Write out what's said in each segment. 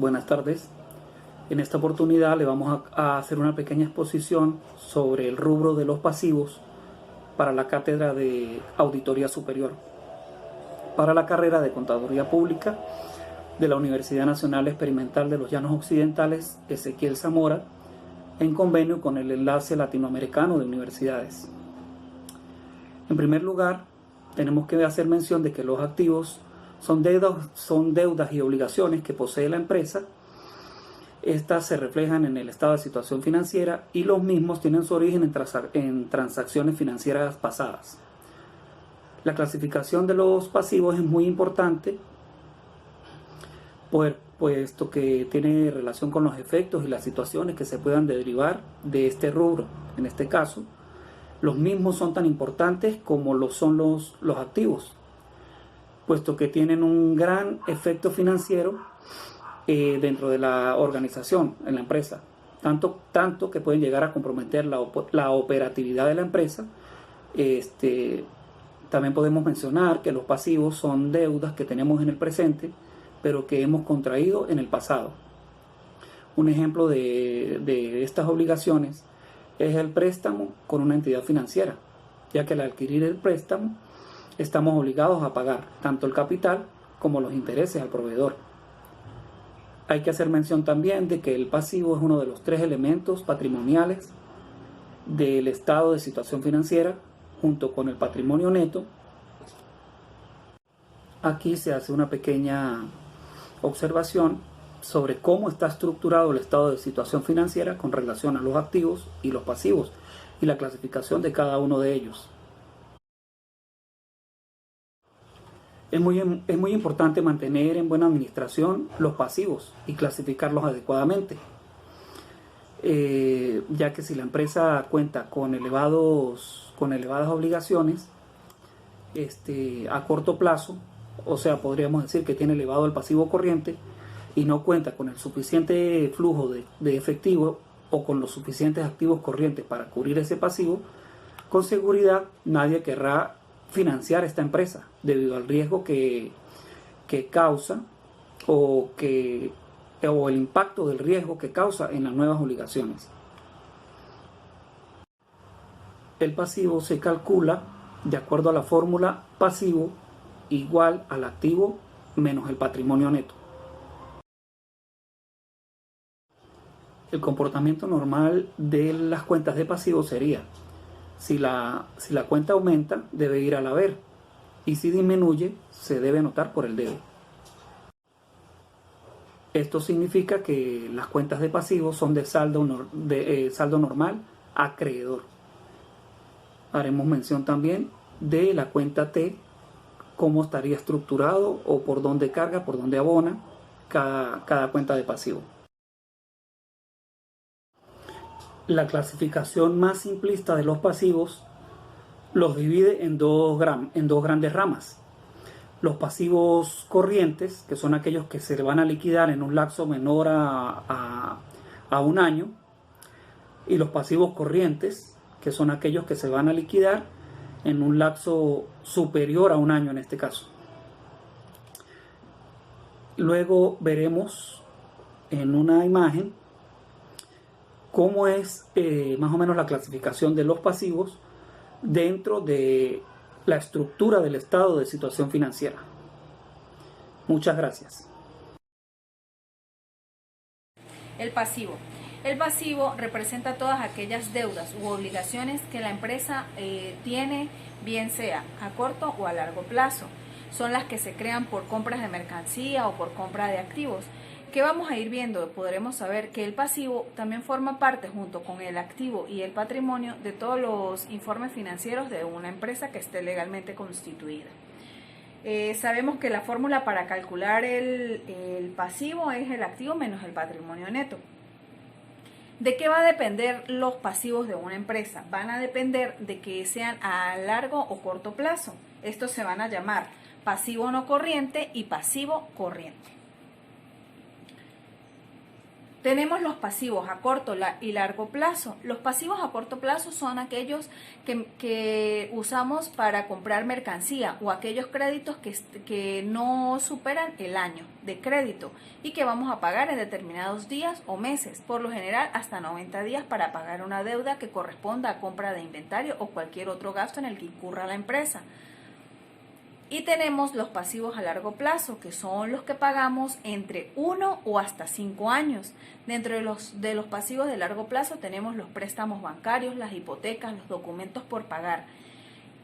buenas tardes. En esta oportunidad le vamos a hacer una pequeña exposición sobre el rubro de los pasivos para la cátedra de Auditoría Superior, para la carrera de Contaduría Pública de la Universidad Nacional Experimental de los Llanos Occidentales, Ezequiel Zamora, en convenio con el Enlace Latinoamericano de Universidades. En primer lugar, tenemos que hacer mención de que los activos son deudas y obligaciones que posee la empresa. Estas se reflejan en el estado de situación financiera y los mismos tienen su origen en transacciones financieras pasadas. La clasificación de los pasivos es muy importante, puesto que tiene relación con los efectos y las situaciones que se puedan derivar de este rubro. En este caso, los mismos son tan importantes como lo son los activos, puesto que tienen un gran efecto financiero dentro de la organización, en la empresa, tanto que pueden llegar a comprometer la operatividad de la empresa. También podemos mencionar que los pasivos son deudas que tenemos en el presente, pero que hemos contraído en el pasado. Un ejemplo de estas obligaciones es el préstamo con una entidad financiera, ya que al adquirir el préstamo estamos obligados a pagar tanto el capital como los intereses al proveedor. Hay que hacer mención también de que el pasivo es uno de los 3 elementos patrimoniales del estado de situación financiera, junto con el patrimonio neto. Aquí se hace una pequeña observación sobre cómo está estructurado el estado de situación financiera con relación a los activos y los pasivos y la clasificación de cada uno de ellos. Es muy importante mantener en buena administración los pasivos y clasificarlos adecuadamente, ya que si la empresa cuenta con elevadas obligaciones a corto plazo, o sea, podríamos decir que tiene elevado el pasivo corriente y no cuenta con el suficiente flujo de efectivo o con los suficientes activos corrientes para cubrir ese pasivo, con seguridad nadie querrá financiar esta empresa debido al riesgo que causa o el impacto del riesgo que causa en las nuevas obligaciones. El pasivo se calcula de acuerdo a la fórmula pasivo igual al activo menos el patrimonio neto. El comportamiento normal de las cuentas de pasivo sería: si la cuenta aumenta, debe ir al haber, y si disminuye, se debe anotar por el debe. Esto significa que las cuentas de pasivo son de saldo normal acreedor. Haremos mención también de la cuenta T, cómo estaría estructurado o por dónde carga, por dónde abona cada cuenta de pasivo. La clasificación más simplista de los pasivos los divide en dos grandes ramas. Los pasivos corrientes, que son aquellos que se van a liquidar en un lapso menor a un año, y los pasivos corrientes, que son aquellos que se van a liquidar en un lapso superior a un año en este caso. Luego veremos en una imagen cómo es más o menos la clasificación de los pasivos dentro de la estructura del estado de situación financiera. Muchas gracias. El pasivo. El pasivo representa todas aquellas deudas u obligaciones que la empresa tiene, bien sea a corto o a largo plazo. Son las que se crean por compras de mercancía o por compra de activos. Que vamos a ir viendo, podremos saber que el pasivo también forma parte, junto con el activo y el patrimonio, de todos los informes financieros de una empresa que esté legalmente constituida. Sabemos que la fórmula para calcular el pasivo es el activo menos el patrimonio neto. ¿De qué va a depender los pasivos de una empresa? Van a depender de que sean a largo o corto plazo. Estos se van a llamar pasivo no corriente y pasivo corriente. Tenemos los pasivos a corto y largo plazo. Los pasivos a corto plazo son aquellos que usamos para comprar mercancía o aquellos créditos que no superan el año de crédito y que vamos a pagar en determinados días o meses, por lo general hasta 90 días para pagar una deuda que corresponda a compra de inventario o cualquier otro gasto en el que incurra la empresa. Y tenemos los pasivos a largo plazo, que son los que pagamos entre 1 o hasta 5 años. Dentro de los pasivos de largo plazo tenemos los préstamos bancarios, las hipotecas, los documentos por pagar.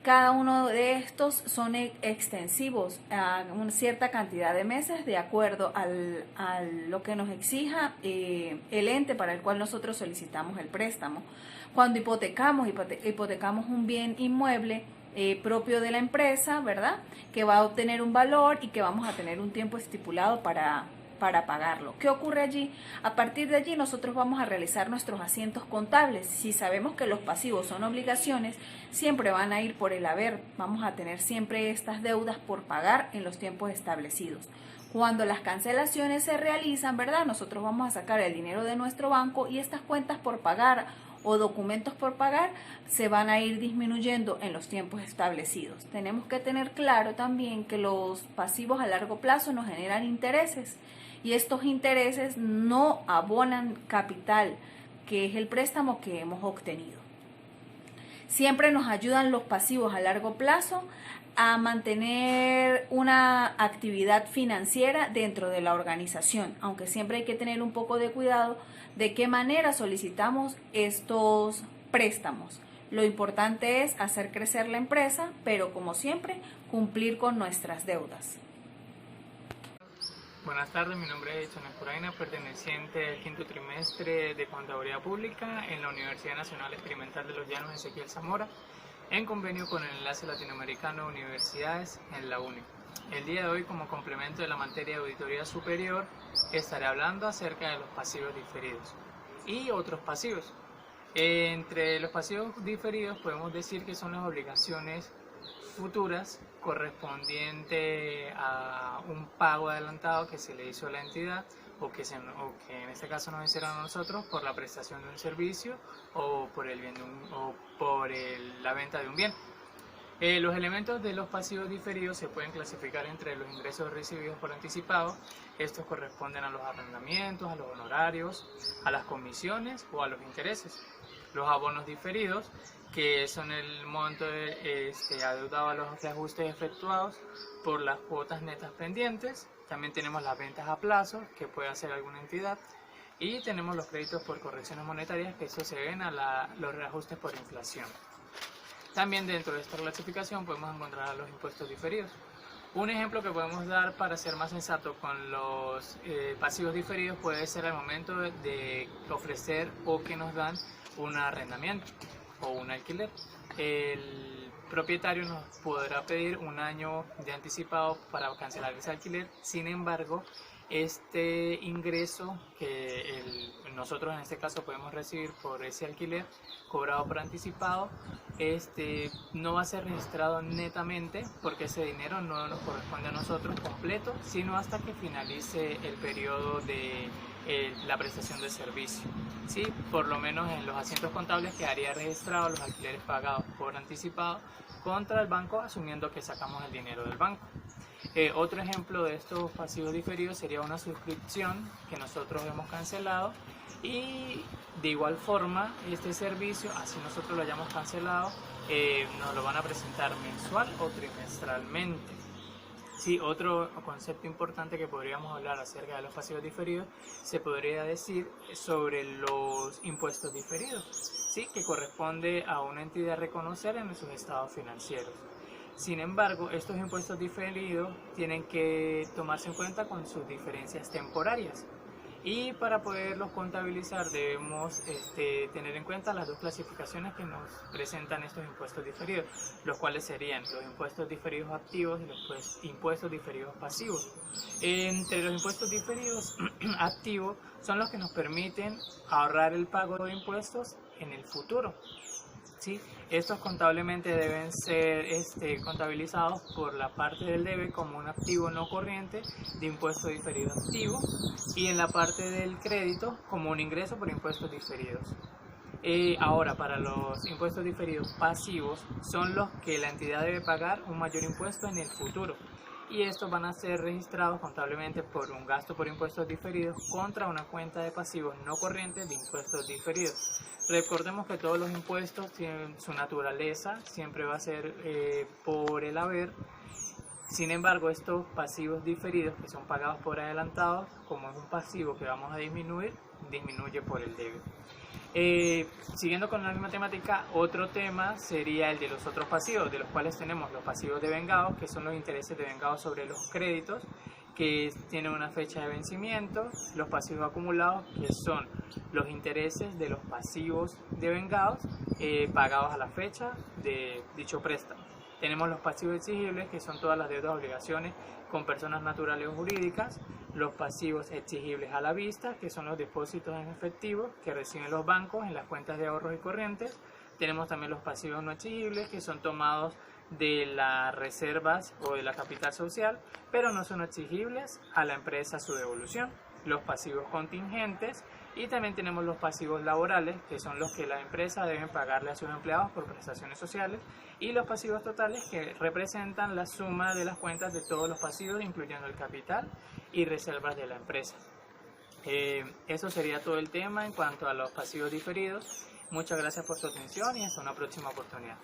Cada uno de estos son extensivos a una cierta cantidad de meses de acuerdo a lo que nos exija el ente para el cual nosotros solicitamos el préstamo. Cuando hipotecamos un bien inmueble, propio de la empresa, ¿verdad? Que va a obtener un valor y que vamos a tener un tiempo estipulado para pagarlo. ¿Qué ocurre allí? A partir de allí nosotros vamos a realizar nuestros asientos contables. Si sabemos que los pasivos son obligaciones, siempre van a ir por el haber. Vamos a tener siempre estas deudas por pagar en los tiempos establecidos. Cuando las cancelaciones se realizan, ¿verdad? Nosotros vamos a sacar el dinero de nuestro banco y estas cuentas por pagar o documentos por pagar se van a ir disminuyendo en los tiempos establecidos. Tenemos que tener claro también que los pasivos a largo plazo nos generan intereses y estos intereses no abonan capital, que es el préstamo que hemos obtenido. Siempre nos ayudan los pasivos a largo plazo a mantener una actividad financiera dentro de la organización, aunque siempre hay que tener un poco de cuidado de qué manera solicitamos estos préstamos. Lo importante es hacer crecer la empresa, pero como siempre, cumplir con nuestras deudas. Buenas tardes, mi nombre es Chana Curaina, perteneciente al quinto trimestre de Contaduría Pública en la Universidad Nacional Experimental de los Llanos Ezequiel Zamora, en convenio con el Enlace Latinoamericano de Universidades en la UNI. El día de hoy, como complemento de la materia de auditoría superior, estaré hablando acerca de los pasivos diferidos y otros pasivos. Entre los pasivos diferidos podemos decir que son las obligaciones futuras correspondiente a un pago adelantado que se le hizo a la entidad o que en este caso nos hicieron a nosotros por la prestación de un servicio o por la venta de un bien. Los elementos de los pasivos diferidos se pueden clasificar entre los ingresos recibidos por anticipado. Estos corresponden a los arrendamientos, a los honorarios, a las comisiones o a los intereses. Los abonos diferidos, que son el monto adeudado a los reajustes efectuados por las cuotas netas pendientes. También tenemos las ventas a plazo, que puede hacer alguna entidad. Y tenemos los créditos por correcciones monetarias, que eso se ven a los reajustes por inflación. También dentro de esta clasificación podemos encontrar los impuestos diferidos. Un ejemplo que podemos dar para ser más sensato con los pasivos diferidos puede ser al momento de ofrecer o que nos dan un arrendamiento o un alquiler. El propietario nos podrá pedir un año de anticipado para cancelar ese alquiler. Sin embargo, este ingreso que nosotros en este caso podemos recibir por ese alquiler cobrado por anticipado, no va a ser registrado netamente porque ese dinero no nos corresponde a nosotros completo, sino hasta que finalice el periodo de la prestación de servicio. ¿Sí? Por lo menos en los asientos contables quedaría registrado los alquileres pagados por anticipado contra el banco, asumiendo que sacamos el dinero del banco. Otro ejemplo de estos pasivos diferidos sería una suscripción que nosotros hemos cancelado y de igual forma este servicio, así nosotros lo hayamos cancelado, nos lo van a presentar mensual o trimestralmente. Sí, otro concepto importante que podríamos hablar acerca de los pasivos diferidos se podría decir sobre los impuestos diferidos, ¿sí? Que corresponde a una entidad reconocer en sus estados financieros. Sin embargo, estos impuestos diferidos tienen que tomarse en cuenta con sus diferencias temporarias. Y para poderlos contabilizar debemos tener en cuenta las dos clasificaciones que nos presentan estos impuestos diferidos, los cuales serían los impuestos diferidos activos y los impuestos diferidos pasivos. Entre los impuestos diferidos activos son los que nos permiten ahorrar el pago de impuestos en el futuro. ¿sí? Estos contablemente deben ser contabilizados por la parte del debe como un activo no corriente de impuesto diferido activo y en la parte del crédito como un ingreso por impuestos diferidos. Ahora, para los impuestos diferidos pasivos son los que la entidad debe pagar un mayor impuesto en el futuro y estos van a ser registrados contablemente por un gasto por impuestos diferidos contra una cuenta de pasivos no corrientes de impuestos diferidos. Recordemos que todos los impuestos tienen su naturaleza, siempre va a ser por el haber. Sin embargo, estos pasivos diferidos que son pagados por adelantados, como es un pasivo que vamos a disminuir, disminuye por el debe. Siguiendo con la misma temática, otro tema sería el de los otros pasivos, de los cuales tenemos los pasivos devengados, que son los intereses devengados sobre los créditos, que tienen una fecha de vencimiento, los pasivos acumulados, que son los intereses de los pasivos devengados pagados a la fecha de dicho préstamo. Tenemos los pasivos exigibles, que son todas las deudas o obligaciones con personas naturales o jurídicas, los pasivos exigibles a la vista, que son los depósitos en efectivo que reciben los bancos en las cuentas de ahorros y corrientes. Tenemos también los pasivos no exigibles, que son tomados de las reservas o de la capital social, pero no son exigibles a la empresa su devolución. Los pasivos contingentes y también tenemos los pasivos laborales, que son los que la empresa deben pagarle a sus empleados por prestaciones sociales, y los pasivos totales, que representan la suma de las cuentas de todos los pasivos, incluyendo el capital y reservas de la empresa. Eso sería todo el tema en cuanto a los pasivos diferidos. Muchas gracias por su atención y hasta una próxima oportunidad.